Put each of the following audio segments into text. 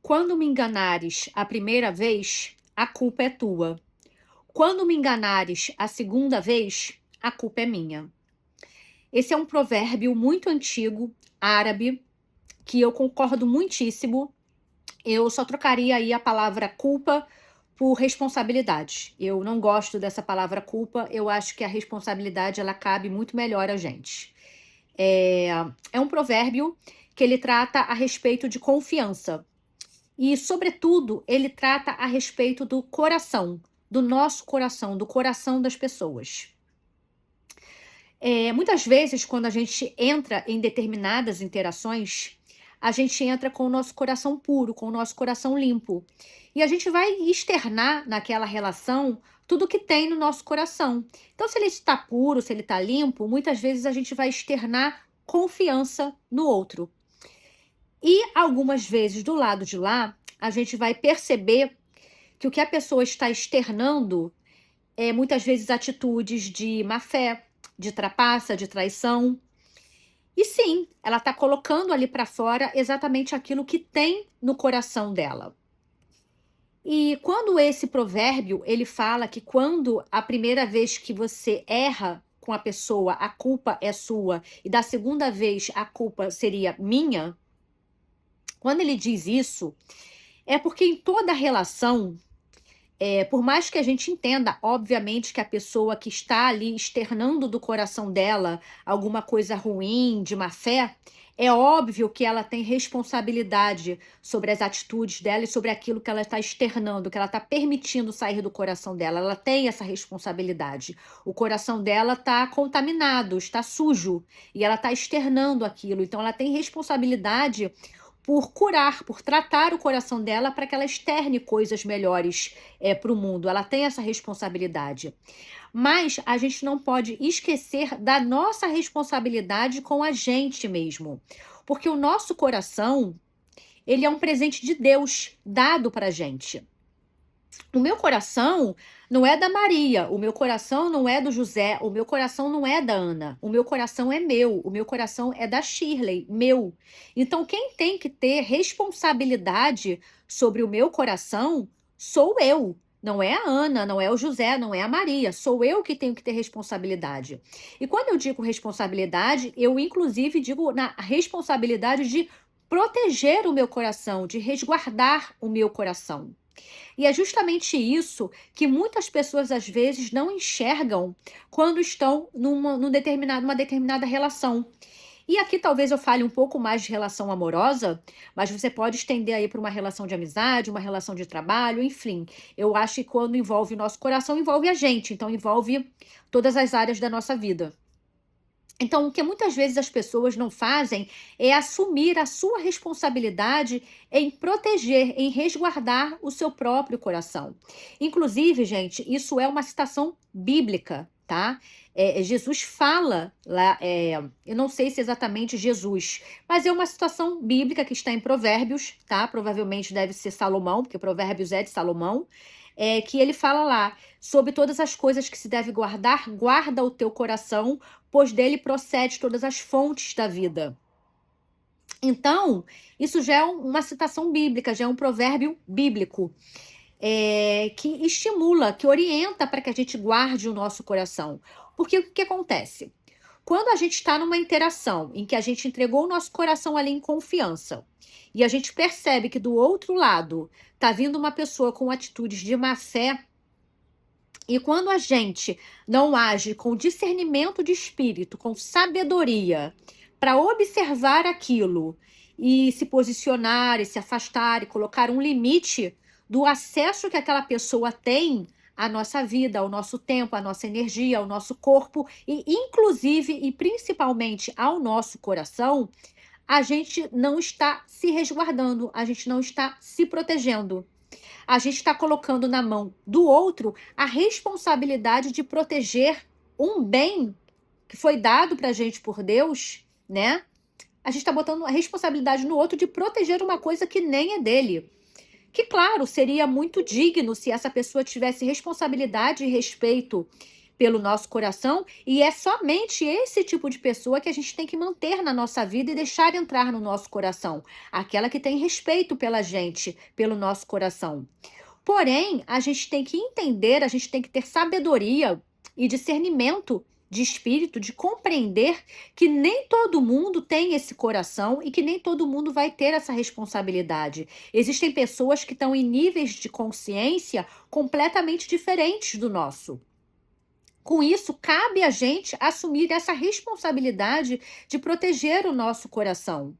Quando me enganares a primeira vez, a culpa é tua. Quando me enganares a segunda vez, a culpa é minha. Esse é um provérbio muito antigo, árabe, que eu concordo muitíssimo. Eu só trocaria aí a palavra culpa por responsabilidade. Eu não gosto dessa palavra culpa, eu acho que a responsabilidade ela cabe muito melhor a gente. É, é um provérbio que ele trata a respeito de confiança. E, sobretudo, ele trata a respeito do coração, do nosso coração, do coração das pessoas. Muitas vezes, quando a gente entra em determinadas interações, a gente entra com o nosso coração puro, com o nosso coração limpo. E a gente vai externar naquela relação tudo que tem no nosso coração. Então, se ele está puro, se ele está limpo, muitas vezes a gente vai externar confiança no outro. E algumas vezes do lado de lá, a gente vai perceber que o que a pessoa está externando é muitas vezes atitudes de má fé, de trapaça, de traição. E sim, ela está colocando ali para fora exatamente aquilo que tem no coração dela. E quando esse provérbio ele fala que quando a primeira vez que você erra com a pessoa, a culpa é sua, e da segunda vez a culpa seria minha, quando ele diz isso, é porque em toda relação, por mais que a gente entenda, obviamente, que a pessoa que está ali externando do coração dela alguma coisa ruim, de má fé, é óbvio que ela tem responsabilidade sobre as atitudes dela e sobre aquilo que ela está externando, que ela está permitindo sair do coração dela. Ela tem essa responsabilidade. O coração dela está contaminado, está sujo, e ela está externando aquilo. Então, ela tem responsabilidade por curar, por tratar o coração dela para que ela externe coisas melhores para o mundo. Ela tem essa responsabilidade. Mas a gente não pode esquecer da nossa responsabilidade com a gente mesmo. Porque o nosso coração, ele é um presente de Deus dado para a gente. O meu coração não é da Maria, o meu coração não é do José, o meu coração não é da Ana, o meu coração é meu, o meu coração é da Shirley, meu. Então, quem tem que ter responsabilidade sobre o meu coração sou eu. Não é a Ana, não é o José, não é a Maria. Sou eu que tenho que ter responsabilidade. E quando eu digo responsabilidade, eu inclusive digo na responsabilidade de proteger o meu coração, de resguardar o meu coração. E é justamente isso que muitas pessoas às vezes não enxergam quando estão numa determinada relação. E aqui talvez eu fale um pouco mais de relação amorosa, mas você pode estender aí para uma relação de amizade, uma relação de trabalho, enfim. Eu acho que quando envolve o nosso coração, envolve a gente, então envolve todas as áreas da nossa vida. Então, o que muitas vezes as pessoas não fazem é assumir a sua responsabilidade em proteger, em resguardar o seu próprio coração. Inclusive, gente, isso é uma citação bíblica, tá? Jesus fala lá, eu não sei se é exatamente Jesus, mas é uma situação bíblica que está em Provérbios, tá? Provavelmente deve ser Salomão, porque Provérbios é de Salomão, que ele fala lá sobre todas as coisas que se deve guardar, guarda o teu coração, pois dele procede todas as fontes da vida. Então, isso já é uma citação bíblica, já é um provérbio bíblico, que estimula, que orienta para que a gente guarde o nosso coração. Porque o que acontece? Quando a gente está numa interação em que a gente entregou o nosso coração ali em confiança, e a gente percebe que do outro lado está vindo uma pessoa com atitudes de má fé, e quando a gente não age com discernimento de espírito, com sabedoria, para observar aquilo e se posicionar e se afastar e colocar um limite do acesso que aquela pessoa tem à nossa vida, ao nosso tempo, à nossa energia, ao nosso corpo e inclusive e principalmente ao nosso coração, a gente não está se resguardando, a gente não está se protegendo. A gente está colocando na mão do outro a responsabilidade de proteger um bem que foi dado para a gente por Deus, né? A gente está botando a responsabilidade no outro de proteger uma coisa que nem é dele. Que, claro, seria muito digno se essa pessoa tivesse responsabilidade e respeito pelo nosso coração, e é somente esse tipo de pessoa que a gente tem que manter na nossa vida e deixar entrar no nosso coração, aquela que tem respeito pela gente, pelo nosso coração. Porém, a gente tem que entender, a gente tem que ter sabedoria e discernimento de espírito, de compreender que nem todo mundo tem esse coração e que nem todo mundo vai ter essa responsabilidade. Existem pessoas que estão em níveis de consciência completamente diferentes do nosso. Com isso, cabe a gente assumir essa responsabilidade de proteger o nosso coração.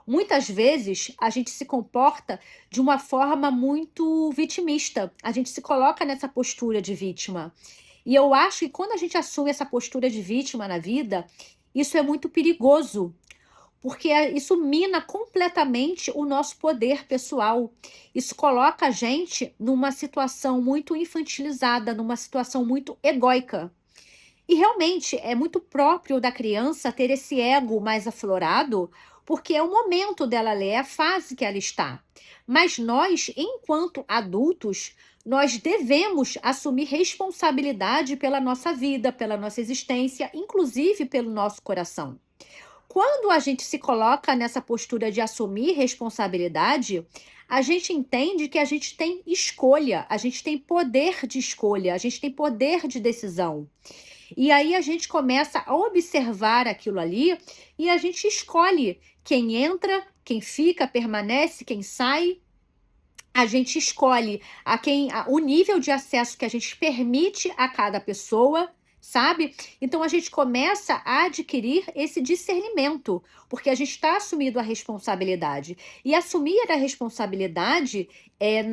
Muitas vezes a gente se comporta de uma forma muito vitimista, a gente se coloca nessa postura de vítima. E eu acho que quando a gente assume essa postura de vítima na vida, isso é muito perigoso, porque isso mina completamente o nosso poder pessoal. Isso coloca a gente numa situação muito infantilizada, numa situação muito egóica. E realmente é muito próprio da criança ter esse ego mais aflorado, porque é o momento dela ler, é a fase que ela está. Mas nós, enquanto adultos, nós devemos assumir responsabilidade pela nossa vida, pela nossa existência, inclusive pelo nosso coração. Quando a gente se coloca nessa postura de assumir responsabilidade, a gente entende que a gente tem escolha, a gente tem poder de escolha, a gente tem poder de decisão. E aí a gente começa a observar aquilo ali e a gente escolhe quem entra, quem fica, permanece, quem sai. A gente escolhe o nível de acesso que a gente permite a cada pessoa, sabe? Então a gente começa a adquirir esse discernimento, porque a gente está assumindo a responsabilidade. E assumir a responsabilidade,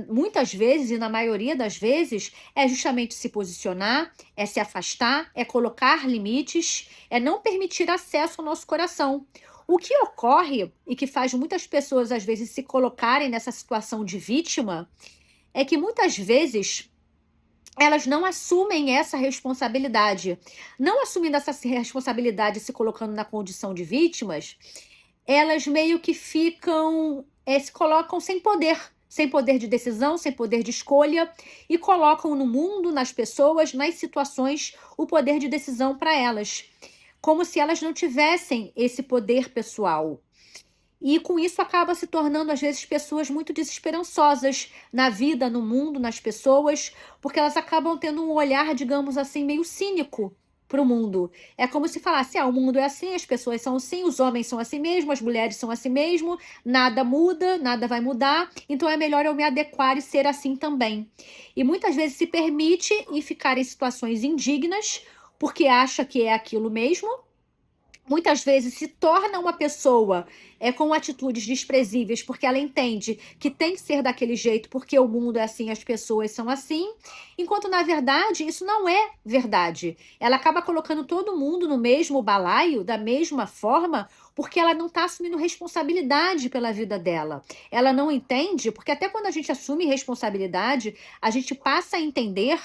muitas vezes, e na maioria das vezes, é justamente se posicionar, é se afastar, é colocar limites, é não permitir acesso ao nosso coração. O que ocorre e que faz muitas pessoas, às vezes, se colocarem nessa situação de vítima, é que muitas vezes elas não assumem essa responsabilidade. Não assumindo essa responsabilidade, se colocando na condição de vítimas, elas meio que ficam, se colocam sem poder de decisão, sem poder de escolha, e colocam no mundo, nas pessoas, nas situações, o poder de decisão para elas, como se elas não tivessem esse poder pessoal. E com isso acaba se tornando, às vezes, pessoas muito desesperançosas na vida, no mundo, nas pessoas, porque elas acabam tendo um olhar, digamos assim, meio cínico para o mundo. É como se falasse, o mundo é assim, as pessoas são assim, os homens são assim mesmo, as mulheres são assim mesmo, nada muda, nada vai mudar, então é melhor eu me adequar e ser assim também. E muitas vezes se permite e ficar em situações indignas, porque acha que é aquilo mesmo. Muitas vezes se torna uma pessoa com atitudes desprezíveis, porque ela entende que tem que ser daquele jeito, porque o mundo é assim, as pessoas são assim, enquanto na verdade isso não é verdade. Ela acaba colocando todo mundo no mesmo balaio, da mesma forma, porque ela não está assumindo responsabilidade pela vida dela. Ela não entende, porque até quando a gente assume responsabilidade, a gente passa a entender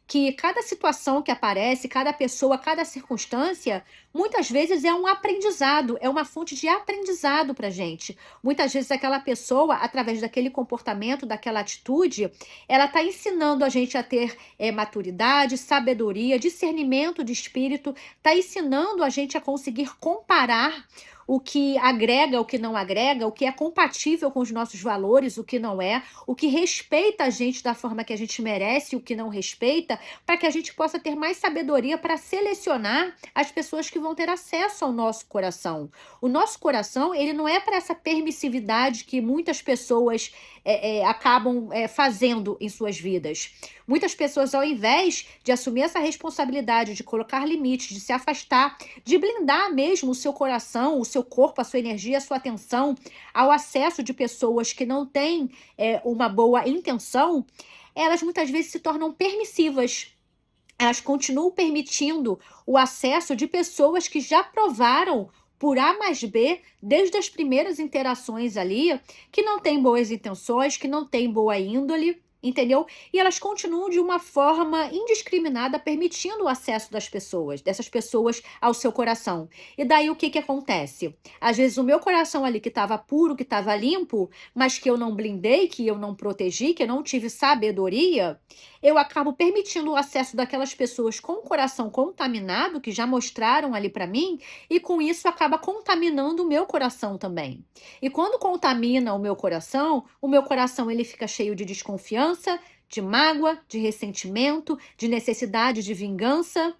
que cada situação que aparece, cada pessoa, cada circunstância, muitas vezes é um aprendizado, é uma fonte de aprendizado para a gente. Muitas vezes aquela pessoa, através daquele comportamento, daquela atitude, ela está ensinando a gente a ter maturidade, sabedoria, discernimento de espírito, está ensinando a gente a conseguir comparar o que agrega, o que não agrega, o que é compatível com os nossos valores, o que não é, o que respeita a gente da forma que a gente merece, o que não respeita, para que a gente possa ter mais sabedoria para selecionar as pessoas que vão ter acesso ao nosso coração. O nosso coração, ele não é para essa permissividade que muitas pessoas acabam fazendo em suas vidas. Muitas pessoas, ao invés de assumir essa responsabilidade, de colocar limites, de se afastar, de blindar mesmo o seu coração, o seu corpo, a sua energia, a sua atenção ao acesso de pessoas que não têm uma boa intenção, elas muitas vezes se tornam permissivas. Elas continuam permitindo o acesso de pessoas que já provaram por A mais B, desde as primeiras interações ali, que não têm boas intenções, que não têm boa índole, entendeu? E elas continuam de uma forma indiscriminada permitindo o acesso dessas pessoas ao seu coração. E daí o que que acontece? Às vezes o meu coração ali que estava puro, que estava limpo, mas que eu não blindei, que eu não protegi, que eu não tive sabedoria, eu acabo permitindo o acesso daquelas pessoas com o coração contaminado, que já mostraram ali para mim, e com isso acaba contaminando o meu coração também. E quando contamina o meu coração ele fica cheio de desconfiança, de mágoa, de ressentimento, de necessidade de vingança,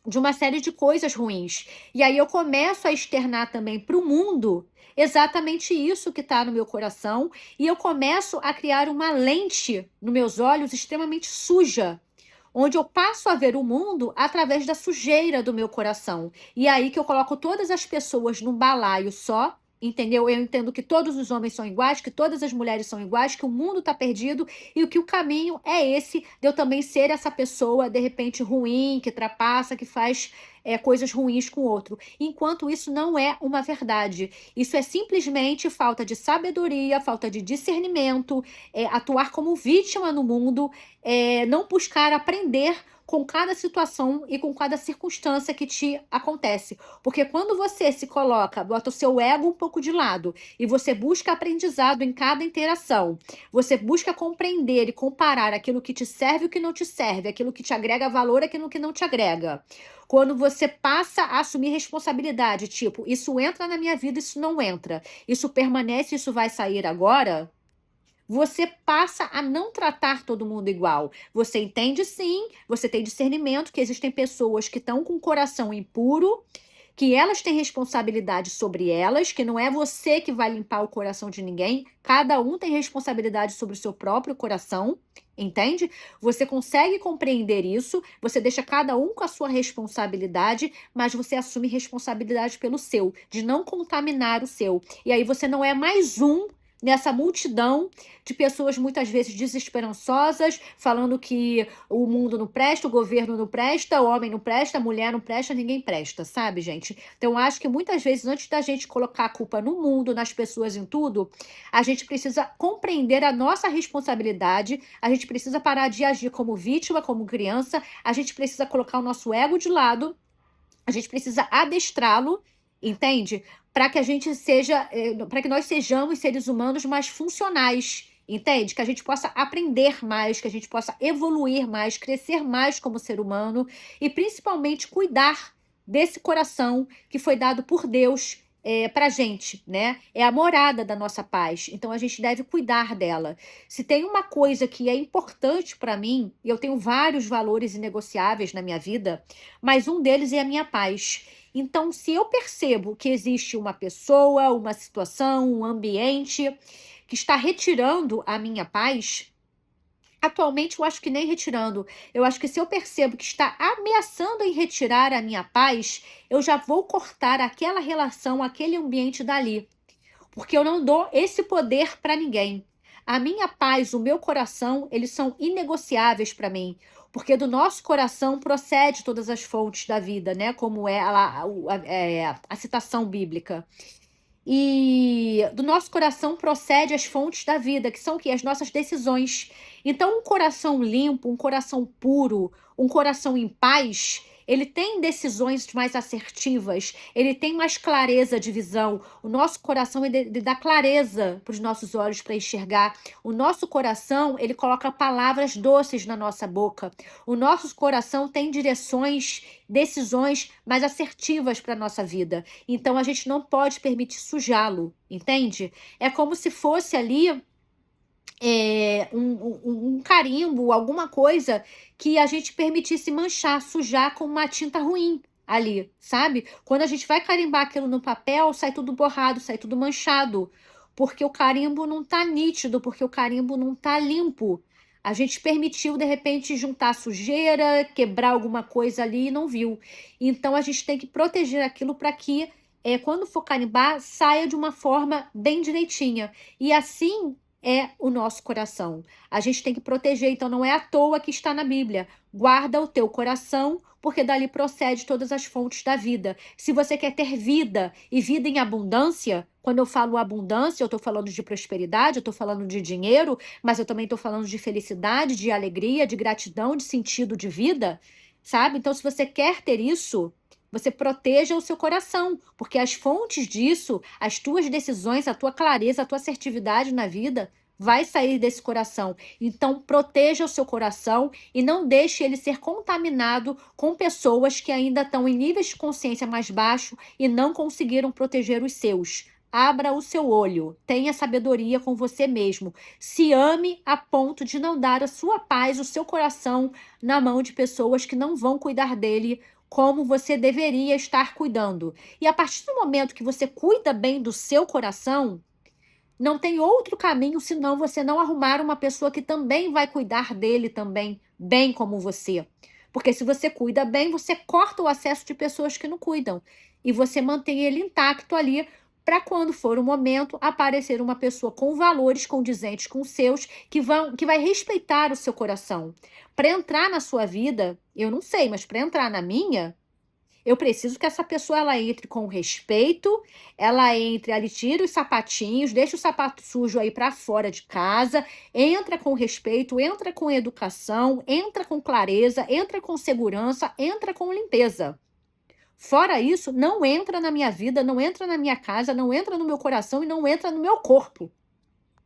de uma série de coisas ruins. E aí eu começo a externar também para o mundo exatamente isso que está no meu coração, e eu começo a criar uma lente nos meus olhos extremamente suja, onde eu passo a ver o mundo através da sujeira do meu coração. E é aí que eu coloco todas as pessoas num balaio só, entendeu? Eu entendo que todos os homens são iguais, que todas as mulheres são iguais, que o mundo está perdido e que o caminho é esse de eu também ser essa pessoa, de repente, ruim, que trapassa, que faz coisas ruins com o outro. Enquanto isso não é uma verdade. Isso é simplesmente falta de sabedoria, falta de discernimento, atuar como vítima no mundo, não buscar aprender com cada situação e com cada circunstância que te acontece. Porque quando você se coloca, bota o seu ego um pouco de lado e você busca aprendizado em cada interação, você busca compreender e comparar aquilo que te serve e o que não te serve, aquilo que te agrega valor e aquilo que não te agrega. Quando você passa a assumir responsabilidade, tipo, isso entra na minha vida, isso não entra, isso permanece, isso vai sair agora, você passa a não tratar todo mundo igual. Você entende sim, você tem discernimento que existem pessoas que estão com o coração impuro, que elas têm responsabilidade sobre elas, que não é você que vai limpar o coração de ninguém, cada um tem responsabilidade sobre o seu próprio coração, entende? Você consegue compreender isso, você deixa cada um com a sua responsabilidade, mas você assume responsabilidade pelo seu, de não contaminar o seu. E aí você não é mais um nessa multidão de pessoas muitas vezes desesperançosas, falando que o mundo não presta, o governo não presta, o homem não presta, a mulher não presta, ninguém presta, sabe, gente? Então, eu acho que muitas vezes, antes da gente colocar a culpa no mundo, nas pessoas, em tudo, a gente precisa compreender a nossa responsabilidade, a gente precisa parar de agir como vítima, como criança, a gente precisa colocar o nosso ego de lado, a gente precisa adestrá-lo, entende? Para que a gente seja, para que nós sejamos seres humanos mais funcionais, entende? Que a gente possa aprender mais, que a gente possa evoluir mais, crescer mais como ser humano e principalmente cuidar desse coração que foi dado por Deus para gente, né? É a morada da nossa paz. Então a gente deve cuidar dela. Se tem uma coisa que é importante para mim, e eu tenho vários valores inegociáveis na minha vida, mas um deles é a minha paz. Então, se eu percebo que existe uma pessoa, uma situação, um ambiente que está retirando a minha paz, atualmente eu acho que nem retirando. Eu acho que se eu percebo que está ameaçando em retirar a minha paz, eu já vou cortar aquela relação, aquele ambiente dali. Porque eu não dou esse poder para ninguém. A minha paz, o meu coração, eles são inegociáveis para mim. Porque do nosso coração procede todas as fontes da vida, né? Como é a citação bíblica. E do nosso coração procede as fontes da vida, que são o quê? As nossas decisões. Então, um coração limpo, um coração puro, um coração em paz, ele tem decisões mais assertivas, ele tem mais clareza de visão. O nosso coração, ele dá clareza para os nossos olhos para enxergar. O nosso coração, ele coloca palavras doces na nossa boca. O nosso coração tem direções, decisões mais assertivas para a nossa vida. Então, a gente não pode permitir sujá-lo, entende? É como se fosse ali um carimbo, alguma coisa que a gente permitisse manchar, sujar com uma tinta ruim ali, sabe? Quando a gente vai carimbar aquilo no papel, sai tudo borrado, sai tudo manchado, porque o carimbo não tá nítido, porque o carimbo não tá limpo. A gente permitiu, de repente, juntar sujeira, quebrar alguma coisa ali e não viu. Então, a gente tem que proteger aquilo para que, quando for carimbar, saia de uma forma bem direitinha. E assim é o nosso coração. A gente tem que proteger, então não é à toa que está na Bíblia. Guarda o teu coração, porque dali procede todas as fontes da vida. Se você quer ter vida e vida em abundância, Quando eu falo abundância, eu estou falando de prosperidade, eu estou falando de dinheiro, mas eu também estou falando de felicidade, de alegria, de gratidão, de sentido de vida, sabe? Então, se você quer ter isso, você proteja o seu coração, porque as fontes disso, as tuas decisões, a tua clareza, a tua assertividade na vida vai sair desse coração. Então, proteja o seu coração e não deixe ele ser contaminado com pessoas que ainda estão em níveis de consciência mais baixo e não conseguiram proteger os seus. Abra o seu olho, tenha sabedoria com você mesmo. Se ame a ponto de não dar a sua paz, o seu coração na mão de pessoas que não vão cuidar dele como você deveria estar cuidando. E a partir do momento que você cuida bem do seu coração, não tem outro caminho senão você não arrumar uma pessoa que também vai cuidar dele também, bem como você. Porque se você cuida bem, você corta o acesso de pessoas que não cuidam. E você mantém ele intacto ali para quando for o momento aparecer uma pessoa com valores condizentes com os seus que vai respeitar o seu coração. Para entrar na sua vida, eu não sei, mas para entrar na minha, eu preciso que essa pessoa ela entre com respeito, ela entre ali, tira os sapatinhos, deixa o sapato sujo aí para fora de casa, entra com respeito, entra com educação, entra com clareza, entra com segurança, entra com limpeza. Fora isso, não entra na minha vida, não entra na minha casa, não entra no meu coração e não entra no meu corpo.